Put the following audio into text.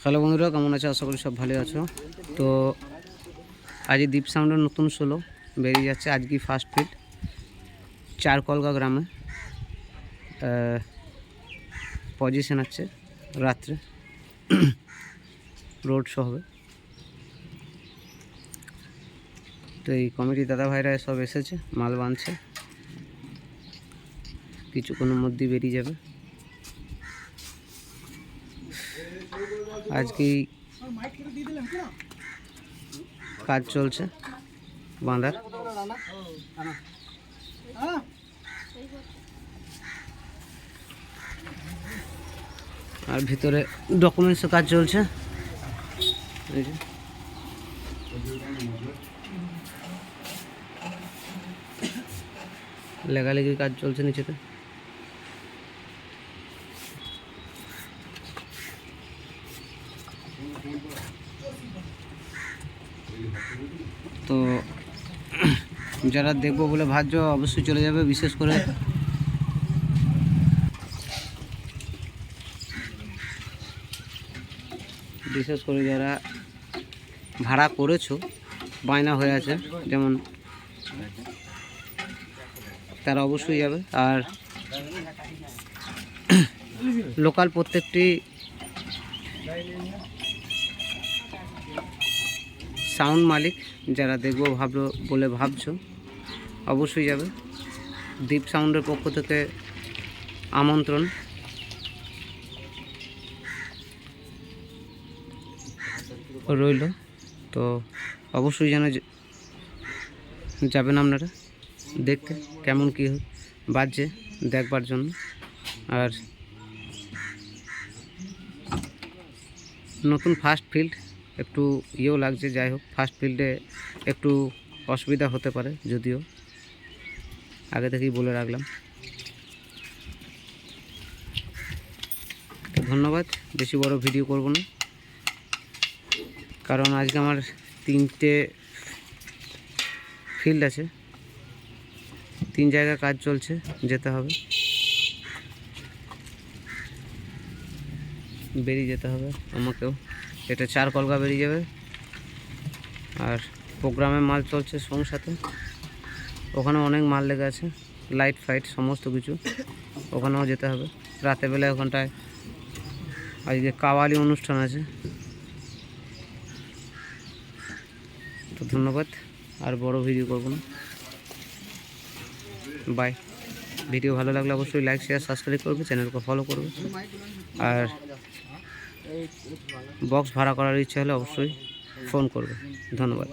Hello বন্ধুরা, কেমন আছো? আশা করি সব ভালো আছো। তো আজ দীপ সাউন্ডের নতুন ষোলো বেরিয়ে যাচ্ছে। আজকে ফার্স্ট ফিট চারকলগা গ্রামে পজিশন আছে। রাত্রে রোড শো হবে। তো এই কমিটি দাদা ভাইরা সব এসেছে, মাল বাঁধছে, কিছুক্ষণের মধ্যেই বেরিয়ে যাবে। আজকে কাজ চলছে বাঁধার। আর ভিতরে ডকুমেন্টসের কাজ চলছে। লেখালেখির কাজ চলছে নিচেতে। তো যারা দেখবো বলে ভাবছো অবশ্যই চলে যাবে। বিশেষ করে যারা ভাড়া করেছো, বায়না হয়ে আছে যেমন, তারা অবশ্যই যাবে। আর লোকাল প্রত্যেকটি সাউন্ড মালিক যারা দেখবো বলে ভাবছো অবশ্যই যাবে। দীপ সাউন্ডের পক্ষ থেকে আমন্ত্রণ। রইল। তো অবশ্যই যেন যাবেন আপনারা দেখতে কেমন কী বাজছে দেখবার জন্য। আর নতুন ফার্স্ট ফিল্ড একটু ইয়েও লাগছে। যাই হোক, ফার্স্ট ফিল্ডে একটু অসুবিধা হতে পারে, যদিও আগে থেকেই বলে রাখলাম। তো ধন্যবাদ। বেশি বড় ভিডিও করব না, কারণ আজকে আমার 3টে ফিল্ড আছে, 3 জায়গায় কাজ চলছে, যেতে হবে, বেরিয়ে যেতে হবে আমাকেও। এটা চারকলগা বেরিয়ে যাবে। আর প্রোগ্রামে মাল চলছে সাথে, ওখানে অনেক মাল লেগে আছে, লাইট ফাইট সমস্ত কিছু, ওখানেও যেতে হবে। রাতেরবেলায় ওখানটায় আজকে কাওয়ালি অনুষ্ঠান আছে। তো ধন্যবাদ। আর বড় ভিডিও করব না, বাই। ভিডিও ভালো লাগলে অবশ্যই লাইক শেয়ার সাবস্ক্রাইব করবে, চ্যানেলকে ফলো করবে। আর বক্স ভাড়া করার ইচ্ছা হলে অবশ্যই ফোন করবে। ধন্যবাদ।